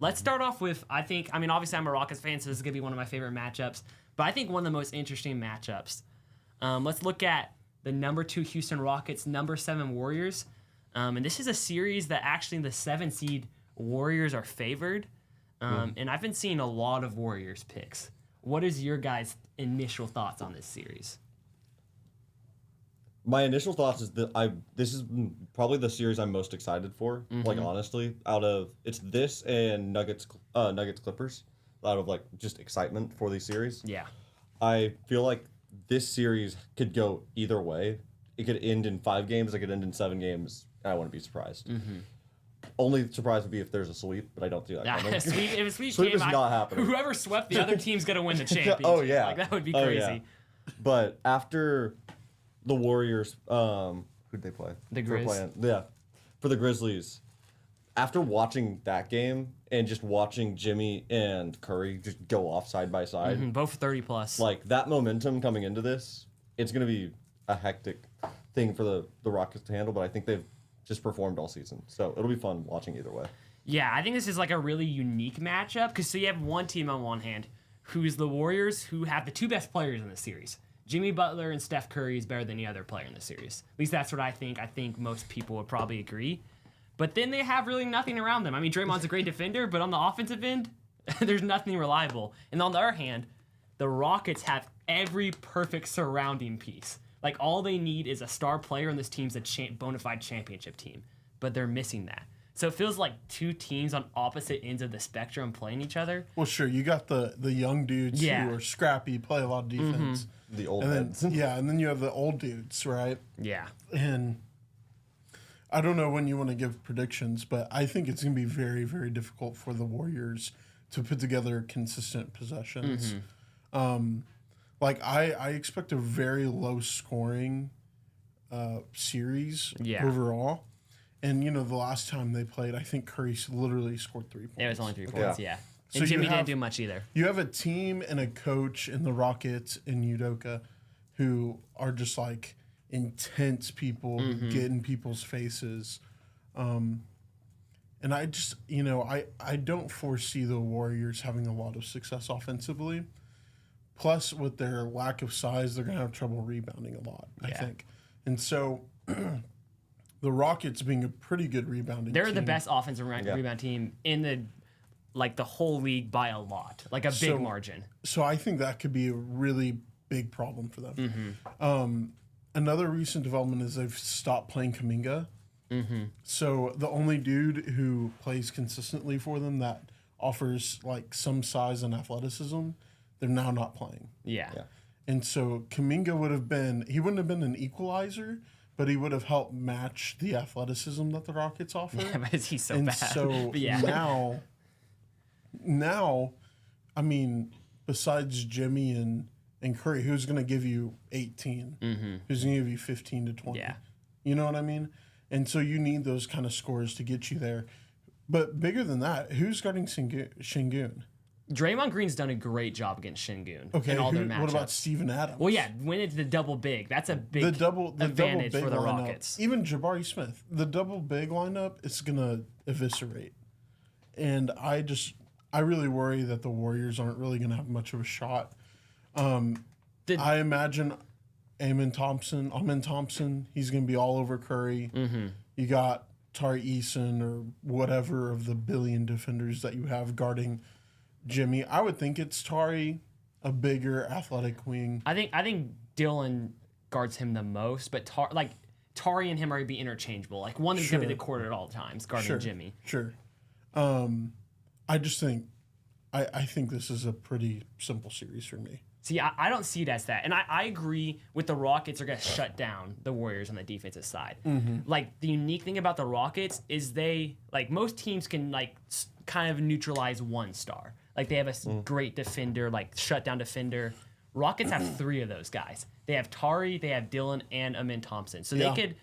Let's start off with, obviously I'm a Rockets fan, so this is going to be one of my favorite matchups, but I think one of the most interesting matchups. Let's look at the number 2 Houston Rockets, number 7 Warriors. And this is a series that actually the 7 seed Warriors are favored. And I've been seeing a lot of Warriors picks. What is your guys' initial thoughts on this series? My initial thoughts is that this is probably the series I'm most excited for. Like honestly, it's this and Nuggets Clippers, out of like just excitement for these series. Yeah. I feel like this series could go either way. It could end in 5 games. It could end in 7 games. I wouldn't be surprised. Only surprise would be if there's a sweep, but I don't see that coming. If a sweep Sweep came, is not happening. Whoever swept the other team's going to win the championship. Oh yeah, Like, that would be crazy. Oh, yeah. But after the Warriors, who'd they play? The Grizz. For the Grizzlies. After watching that game and just watching Jimmy and Curry just go off side by side, Both 30 plus. like that momentum coming into this, it's going to be a hectic thing for the Rockets to handle. But I think they've just performed all season, so it'll be fun watching either way. Yeah, I think this is like a really unique matchup because so you have one team on one hand who's the Warriors, who have the 2 best players in the series. Jimmy Butler and Steph Curry is better than any other player in the series. At least that's what I think. I think most people would probably agree. But then they have really nothing around them. I mean, Draymond's a great defender, but on the offensive end, there's nothing reliable. And on the other hand, the Rockets have every perfect surrounding piece. Like, all they need is a star player, and this team's a bona fide championship team. But they're missing that. So it feels like 2 teams on opposite ends of the spectrum playing each other. Well, sure, you got the young dudes who are scrappy, play a lot of defense. The old and heads. then, yeah, and then you have the old dudes, right? Yeah. And I don't know when you want to give predictions, but I think it's going to be very, very difficult for the Warriors to put together consistent possessions. Like, I expect a very low scoring series overall. And, you know, the last time they played, I think Curry literally scored 3 points. It was only 3 points, yeah. So And Jimmy didn't do much either. You have a team and a coach in the Rockets in Udoka who are just like intense people who get in people's faces. And I just, you know, I don't foresee the Warriors having a lot of success offensively. Plus, with their lack of size, they're going to have trouble rebounding a lot, I think. And so the Rockets being a pretty good rebounding They're team. the best offensive rebound team in the whole league by a lot, like a big margin. So I think that could be a really big problem for them. Another recent development is they've stopped playing Kuminga. So the only dude who plays consistently for them that offers like some size and athleticism, they're now not playing. Yeah. And so Kuminga wouldn't have been an equalizer, but he would have helped match the athleticism that the Rockets offer. Yeah, but he's so and bad. So But yeah. now, I mean, besides Jimmy and Curry, who's going to give you 18? Who's going to give you 15 to 20? Yeah. You know what I mean? And so you need those kind of scores to get you there. But bigger than that, who's guarding Şengün? Draymond Green's done a great job against Şengün Okay, in all their matchups. what about Steven Adams? Well, yeah, when it's the double big, that's a big the double advantage big for the lineup, Rockets. Even Jabari Smith, the double big lineup is gonna eviscerate. And I really worry that the Warriors aren't really gonna have much of a shot. I imagine Amen Thompson, he's gonna be all over Curry. You got Tari Eason or whatever of the billion defenders that you have guarding Jimmy. I would think it's Tari, a bigger athletic wing. I think Dylan guards him the most, but Tari and him are going to be interchangeable. Like, one is going to be the court at all times, guarding Jimmy. Sure. I just think I think this is a pretty simple series for me. See, I don't see it as that. And I agree with the Rockets are going to shut down the Warriors on the defensive side. Like, the unique thing about the Rockets is most teams can, kind of neutralize one star. Like, they have a great defender, shutdown defender. Rockets have 3 of those guys. They have Tari, they have Dylan, and Amen Thompson. So they could,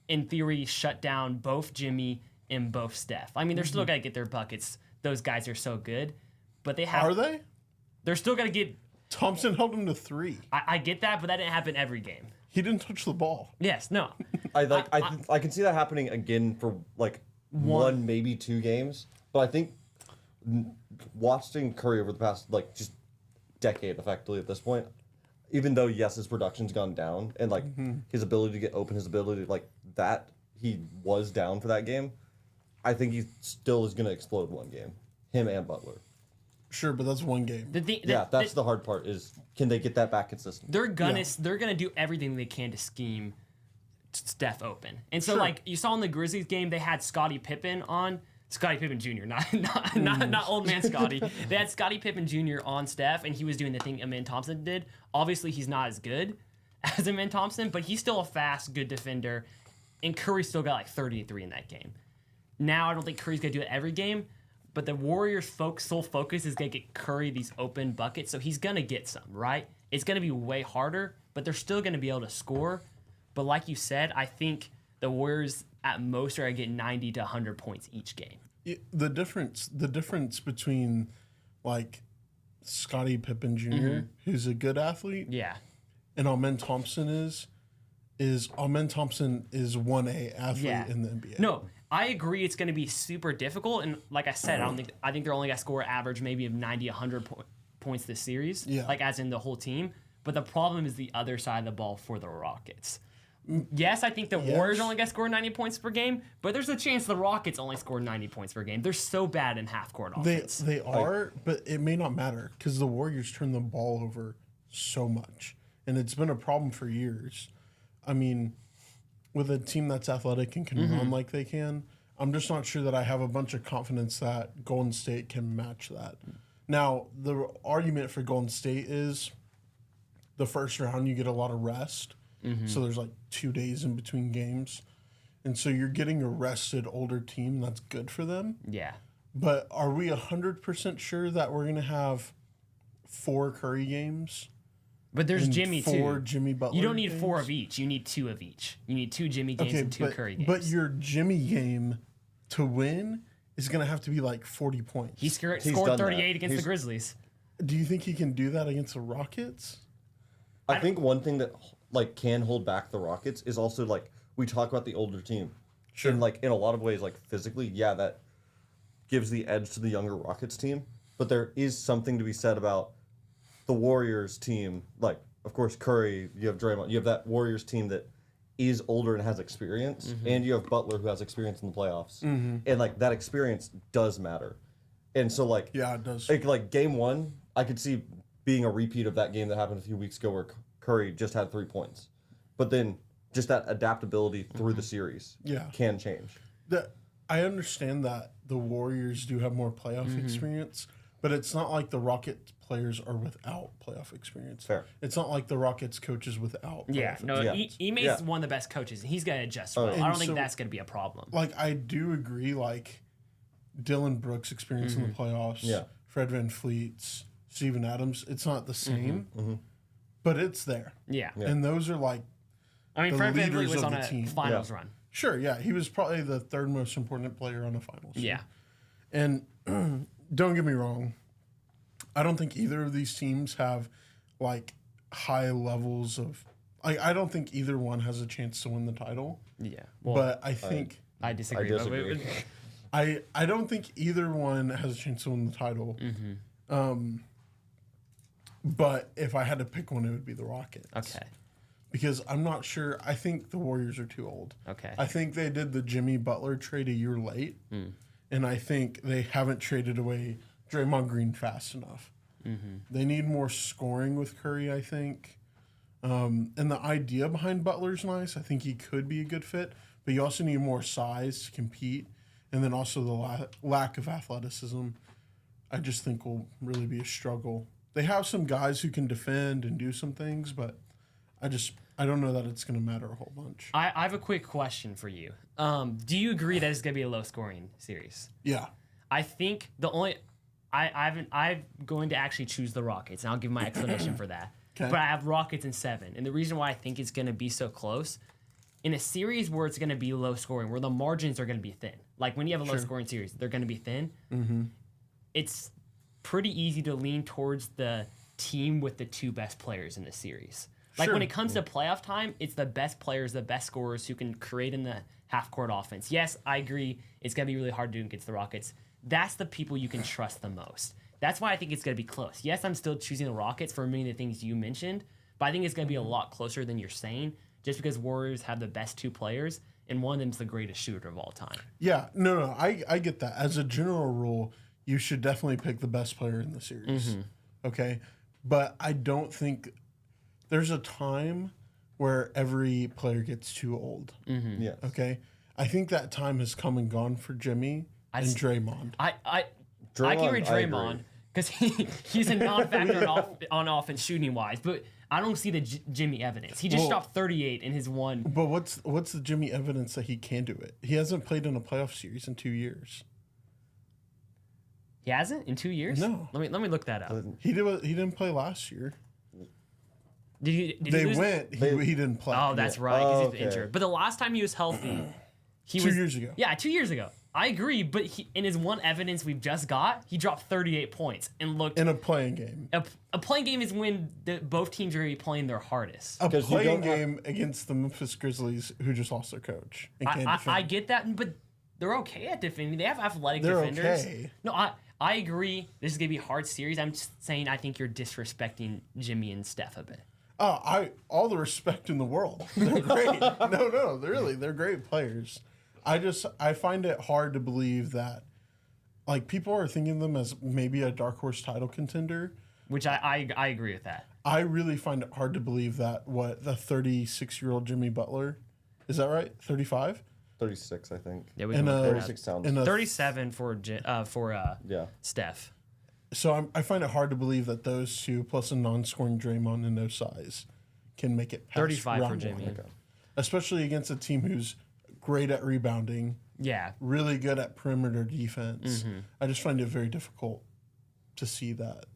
in theory, shut down both Jimmy and both Steph. I mean, they're still going to get their buckets. Those guys are so good. But they have... Are they? They're still going to get... Thompson held him to 3. I get that, but that didn't happen every game. He didn't touch the ball. Yes, no. I can see that happening again for 1, maybe 2 games. But I think watching Curry over the past like just decade, effectively at this point, even though yes, his production's gone down and like his ability to get open, his ability to, like that he was down for that game. I think he still is going to explode one game. Him and Butler. Sure, but that's one game. That's the hard part is can they get that back consistent? They're gonna do everything they can to scheme Steph open. And so Sure. like you saw in the Grizzlies game, they had Scottie Pippen Jr., not old man Scottie. They had Scottie Pippen Jr. on Steph, and he was doing the thing Amen Thompson did. Obviously, he's not as good as Amen Thompson, but he's still a fast, good defender. And Curry still got like 33 in that game. Now I don't think Curry's gonna do it every game, but the Warriors' sole focus is gonna get Curry these open buckets, so he's gonna get some, right? It's gonna be way harder, but they're still gonna be able to score. But like you said, I think the Warriors at most are gonna get 90 to 100 points each game. The difference between like Scottie Pippen Jr., who's a good athlete, Yeah. and Amen Thompson is Amen Thompson is 1A athlete in the NBA. No, I agree it's going to be super difficult. And like I said, I think they're only going to score average maybe of 90, 100 points this series, like as in the whole team. But the problem is the other side of the ball for the Rockets. Yes, I think the Warriors only going to score 90 points per game, but there's a chance the Rockets only score 90 points per game. They're so bad in half-court offense. They are, but it may not matter because the Warriors turn the ball over so much. And it's been a problem for years. I mean, with a team that's athletic and can run like they can, I'm just not sure that I have a bunch of confidence that Golden State can match that. Now, the argument for Golden State is the first round you get a lot of rest. So there's like 2 days in between games. And so you're getting a rested older team. That's good for them. Yeah. But are we 100% sure that we're going to have 4 Curry games? But there's and Jimmy, 4 too. Jimmy Butler You don't need games? 4 of each. You need 2 of each. You need 2 Jimmy games and 2 Curry games. But your Jimmy game to win is going to have to be like 40 points. He scored done 38 that. against the Grizzlies. Do you think he can do that against the Rockets? I think one thing that like can hold back the Rockets is also like we talk about the older team. Sure. And like in a lot of ways, like physically, yeah, that gives the edge to the younger Rockets team. But there is something to be said about the Warriors team. Like, of course, Curry, you have Draymond, you have that Warriors team that is older and has experience, and you have Butler who has experience in the playoffs. And like that experience does matter. And so like Yeah, it does. like game 1, I could see being a repeat of that game that happened a few weeks ago where Curry just had 3 points. But then just that adaptability through the series can change. I understand that the Warriors do have more playoff experience, but it's not like the Rockets players are without playoff experience. Fair. It's not like the Rockets coaches without Yeah, playoff no, Yeah. Ime's one of the best coaches, and he's going to adjust well. I And don't think so- that's going to be a problem. Like, I do agree, like, Dylan Brooks' experience in the playoffs, Yeah. Fred VanVleet's, Steven Adams, it's not the same, but it's there. Yeah. And those are, like, I mean, the Fred VanVleet leaders was of on the a team. finals run. sure, yeah, he was probably the third most important player on the finals. Yeah. And don't get me wrong, I don't think either of these teams have, like, high levels of... I don't think either one has a chance to win the title, Yeah. Well, but I think... I disagree. I disagree. I don't think either one has a chance to win the title. But if I had to pick one, it would be the Rockets. Okay. Because I'm not sure. I think the Warriors are too old. Okay. I think they did the Jimmy Butler trade a year late. And I think they haven't traded away Draymond Green fast enough. They need more scoring with Curry, I think. And the idea behind Butler's nice. I think he could be a good fit. But you also need more size to compete. And then also the lack of athleticism, I just think will really be a struggle. They have some guys who can defend and do some things, but I don't know that it's going to matter a whole bunch. I have a quick question for you. Do you agree that it's going to be a low-scoring series? Yeah. I think the only... I'm going to actually choose the Rockets, and I'll give my explanation for that. Okay. But I have Rockets in 7. And the reason why I think it's going to be so close, in a series where it's going to be low-scoring, where the margins are going to be thin. Like, when you have a low-scoring series, they're going to be thin. It's pretty easy to lean towards the team with the 2 best players in the series. Like, when it comes to playoff time, it's the best players, the best scorers who can create in the half-court offense. Yes, I agree. It's going to be really hard to do against the Rockets. that's the people you can trust the most. That's why I think it's going to be close. Yes, I'm still choosing the Rockets for many of the things you mentioned, but I think it's going to be a lot closer than you're saying, just because Warriors have the best 2 players, and one of them's the greatest shooter of all time. Yeah, no, I get that. As a general rule, you should definitely pick the best player in the series. Okay? But I don't think there's a time where every player gets too old. Yes. Okay? I think that time has come and gone for Jimmy and Draymond. I can read I agree. Draymond because he's a non-factor on offense shooting wise, but I don't see the Jimmy evidence. He just dropped 38 in his one. But what's the Jimmy evidence that he can do it? He hasn't played in a playoff series in 2 years. He hasn't in 2 years. No. Let me look that up. He didn't play last year. Did They he lose? went. He didn't play. Oh, that's right. Because Oh, he's okay. injured. But the last time he was healthy, he 2 was years ago. Yeah, 2 years ago. I agree, but in his one evidence we've just got, he dropped 38 points and looked. In a playing game. A playing game is when both teams are really playing their hardest. A 'Cause you playing don't have- game against the Memphis Grizzlies, who just lost their coach and can't I defend. get that, but they're okay at defending. They have athletic They're defenders. okay. No, I agree. This is gonna be a hard series. I'm just saying I think you're disrespecting Jimmy and Steph a bit. All the respect in the world. They're great. no, they're great players. I find it hard to believe that, like, people are thinking them as maybe a dark horse title contender. Which I agree with that. I really find it hard to believe that the 36-year-old Jimmy Butler, is that right? 35? 36, I think. Yeah, we And can look that up. 36 sounds. in a 37 for Yeah. Steph. So I find it hard to believe that those two, plus a non-scoring Draymond and no size, can make it past 35 for round Jimmy. one. Especially against a team who's great at rebounding, Yeah. really good at perimeter defense. Mm-hmm. I just find it very difficult to see that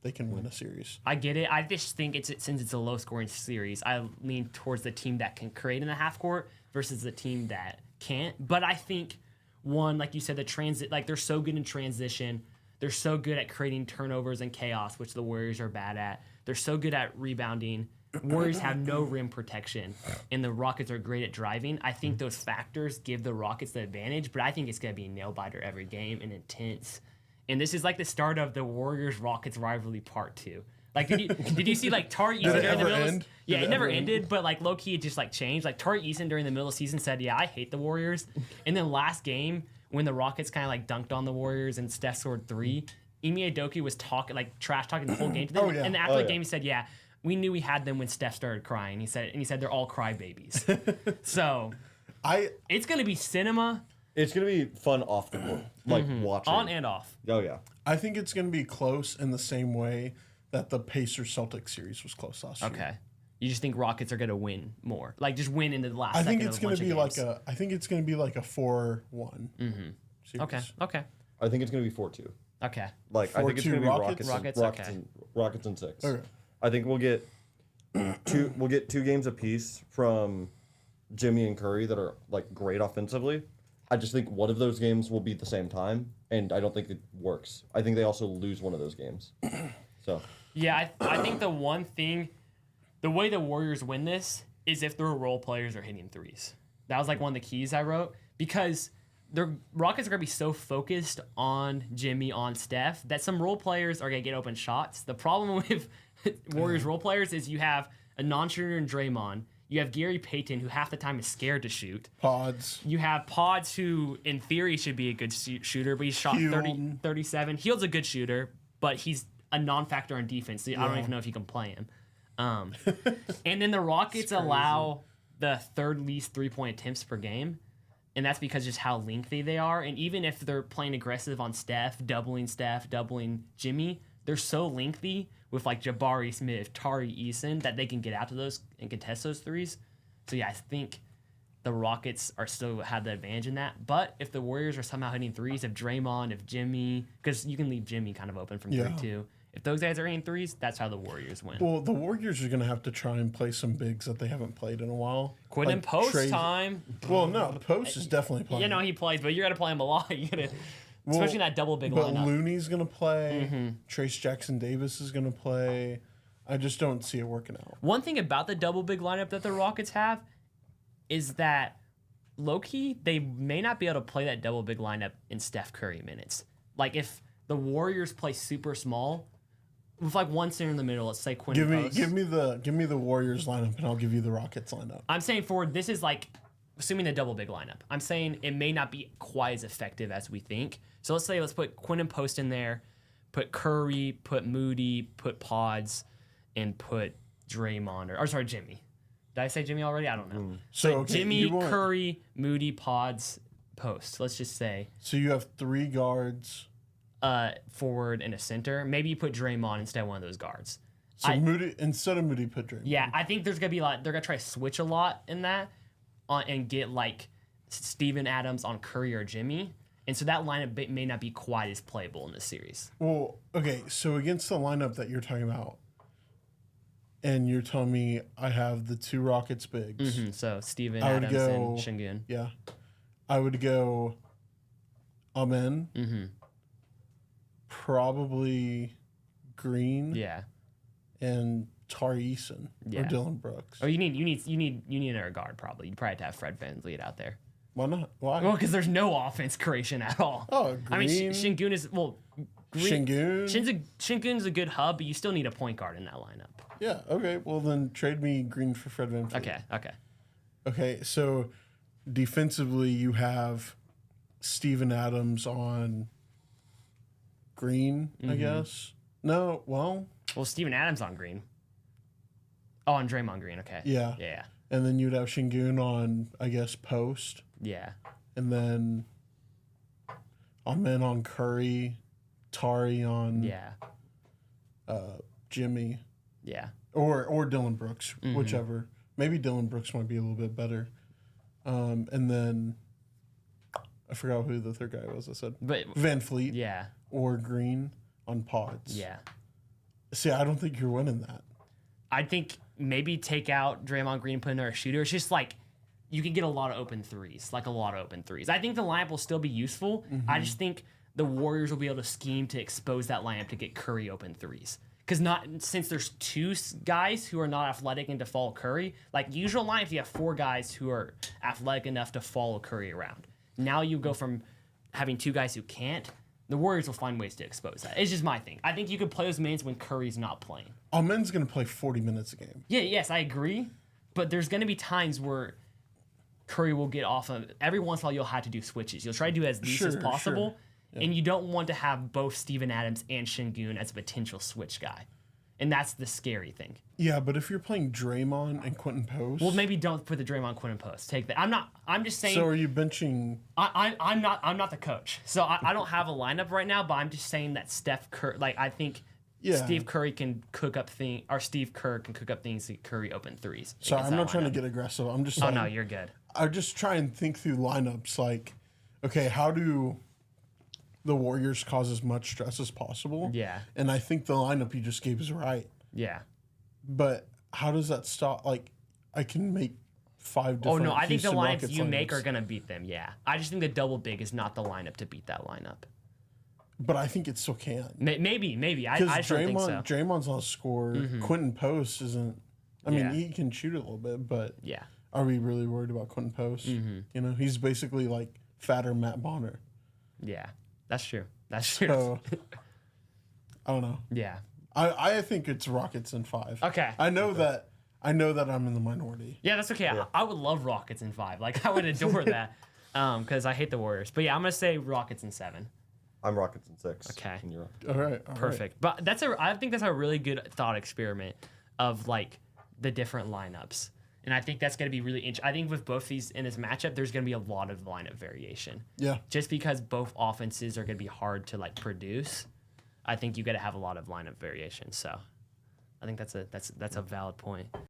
they can win a series. I get it. I just think since it's a low scoring series, I lean towards the team that can create in the half court versus the team that can't. But I think like you said, they're so good in transition. They're so good at creating turnovers and chaos, which the Warriors are bad at. They're so good at rebounding. Warriors have no rim protection, and the Rockets are great at driving. I think those factors give the Rockets the advantage, but I think it's going to be a nail-biter every game and intense. And this is like the start of the Warriors-Rockets rivalry part 2. Like, did you see, like, Tari Eason it during the ever middle? end? Yeah, Did it it never ever end? ended, but, like, low-key it just, like, changed. Like, Tari Eason during the middle of the season said, yeah, I hate the Warriors. And then last game, when the Rockets kind of, like, dunked on the Warriors and Steph scored 3, Ime Udoka was trash-talking the whole game to them. Oh, yeah. And after Oh, the yeah. game, he said, yeah, we knew we had them when Steph started crying. He said they're all crybabies. So it's gonna be cinema It's going to be fun off the court. Like, watching. on and off. Oh, yeah. I think it's going to be close in the same way that the Pacers-Celtics series was close last year. Okay. You just think Rockets are gonna win more, like just win into the last. I think second it's of a going bunch to be of like games. I think it's going to be like a 4-1 series. Okay. I think it's going to be 4-2. Okay. Like, I think it's 4-2 going to be Rockets? Rockets, and 6. Okay. I think we'll get two games apiece from Jimmy and Curry that are like great offensively. I just think one of those games will be at the same time, and I don't think it works. I think they also lose one of those games. So Yeah, I think the one thing, the way the Warriors win this is if their role players are hitting threes. That was like one of the keys I wrote, because the Rockets are going to be so focused on Jimmy, on Steph, that some role players are going to get open shots. The problem with Warriors role players is you have a non-shooter in Draymond. You have Gary Payton, who half the time is scared to shoot. Pods. You have Pods, who in theory should be a good shooter, but he's shot 37. Hield's a good shooter, but he's a non-factor on defense. So I don't even know if you can play him. And then the Rockets allow the third least three-point attempts per game, and that's because just how lengthy they are. And even if they're playing aggressive on Steph, doubling Jimmy, they're so lengthy with like Jabari Smith, Tari Eason, that they can get out to those and contest those threes. So yeah, I think the Rockets are still have the advantage in that. But if the Warriors are somehow hitting threes, if Draymond, if Jimmy, because you can leave Jimmy kind of open from 3 too. If those guys are hitting threes, that's how the Warriors win. Well, the Warriors are going to have to try and play some bigs that they haven't played in a while. Quit in post time. Well, no, Post is definitely playing. You know he plays, but you got to play him a lot. You got to, especially in that double big But lineup. Looney's going to play. Trace Jackson Davis is going to play. I just don't see it working out. One thing about the double big lineup that the Rockets have is that low-key, they may not be able to play that double big lineup in Steph Curry minutes. Like if the Warriors play super small, with like one center in the middle, let's say Quentin Post. Give me the Warriors lineup, and I'll give you the Rockets lineup. I'm saying forward, this is like assuming the double big lineup. I'm saying it may not be quite as effective as we think. So let's put Quentin Post in there, put Curry, put Moody, put Pods, and put Draymond or sorry, Jimmy. Did I say Jimmy already? I don't know. So okay, Jimmy, Curry, Moody, Pods, Post. Let's just say. So you have 3 guards. Forward and a center. Maybe you put Draymond instead of one of those guards. So Moody instead of Moody, put Draymond. Yeah, I think there's gonna be a lot. They're gonna try to switch a lot in that, and get like Steven Adams on Curry or Jimmy, and so that lineup may not be quite as playable in this series. Well, okay, so against the lineup that you're talking about, and you're telling me I have the 2 Rockets bigs. So Steven I would Adams go- and Şengün. Yeah, I would go. Amen. Probably Green Yeah. and Tari Eason or Yeah. Dylan Brooks. Oh, you need another guard probably. You probably have to have Fred VanVleet out there. Why not? Why? Well, because there's no offense creation at all. Oh, I mean, Green. Şengün is Şengün? Şengün's a good hub, but you still need a point guard in that lineup. Yeah. Okay. Well, then trade me Green for Fred VanVleet. Okay. Okay. So defensively, you have Steven Adams on Green, I guess. No. Well. Well, Steven Adams on Green. Oh, on Draymond Green. Okay. Yeah. Yeah. And then you'd have Şengün on, I guess, post, Yeah. and then Amen on Curry, Tari on Yeah. Jimmy, Yeah. or Dylan Brooks, whichever. Maybe Dylan Brooks might be a little bit better. And then I forgot who the third guy was. I said But Van Fleet yeah. or Green on Pods. Yeah. See, I don't think you're winning that. I think maybe take out Draymond Green and put in there a shooter. It's just like you can get a lot of open threes, I think the lineup will still be useful. I just think the Warriors will be able to scheme to expose that lineup to get Curry open threes. Because since there's 2 guys who are not athletic and to follow Curry, like usual lineups, you have 4 guys who are athletic enough to follow Curry around. Now you go from having 2 guys who can't. The Warriors will find ways to expose that. It's just my thing. I think you could play those minutes when Curry's not playing. Amen's going to play 40 minutes a game. Yeah, yes, I agree. But there's going to be times where Curry will get off of. Every once in a while, you'll have to do switches. You'll try to do as least as possible. Yeah. And you don't want to have both Steven Adams and Şengün as a potential switch guy. And that's the scary thing. Yeah, but if you're playing Draymond and Quentin Post. Well, maybe don't put the Draymond Quentin Post. Take that. I'm just saying. So are you benching? I'm not the coach. So I don't have a lineup right now, but I'm just saying that Steph Curry, I think Steve Curry can cook up things, or Steve Kerr can cook up things to Curry open threes. Sorry, I'm not trying to get aggressive. I'm just saying. Oh, no, you're good. I just try and think through lineups like, okay, how do the Warriors cause as much stress as possible? Yeah. And I think the lineup you just gave is right. Yeah. But how does that stop? Like, I can make 5 different. Oh, no, I think the Houston lineups Rockets you make lineups. are going to beat them, yeah. I just think the double big is not the lineup to beat that lineup. But I think it still can. Maybe. I Because just don't think so. Draymond's not a scorer. Quentin Post isn't. I mean, Yeah. he can shoot a little bit, but Yeah. are we really worried about Quentin Post? You know, he's basically like fatter Matt Bonner. Yeah. That's true. That's true. So I don't know. Yeah. I think it's Rockets in 5. Okay. I know that I'm in the minority. Yeah, that's okay. I would love Rockets in 5. I would adore that because I hate the Warriors. But yeah, I'm going to say Rockets in 7. I'm Rockets in 6. Okay. And you're up. All right. Perfect. But I think that's a really good thought experiment of the different lineups. And I think that's going to be really interesting. I think with both these in this matchup, there's going to be a lot of lineup variation. Yeah. Just because both offenses are going to be hard to produce, I think you got to have a lot of lineup variation. So I think that's a valid point.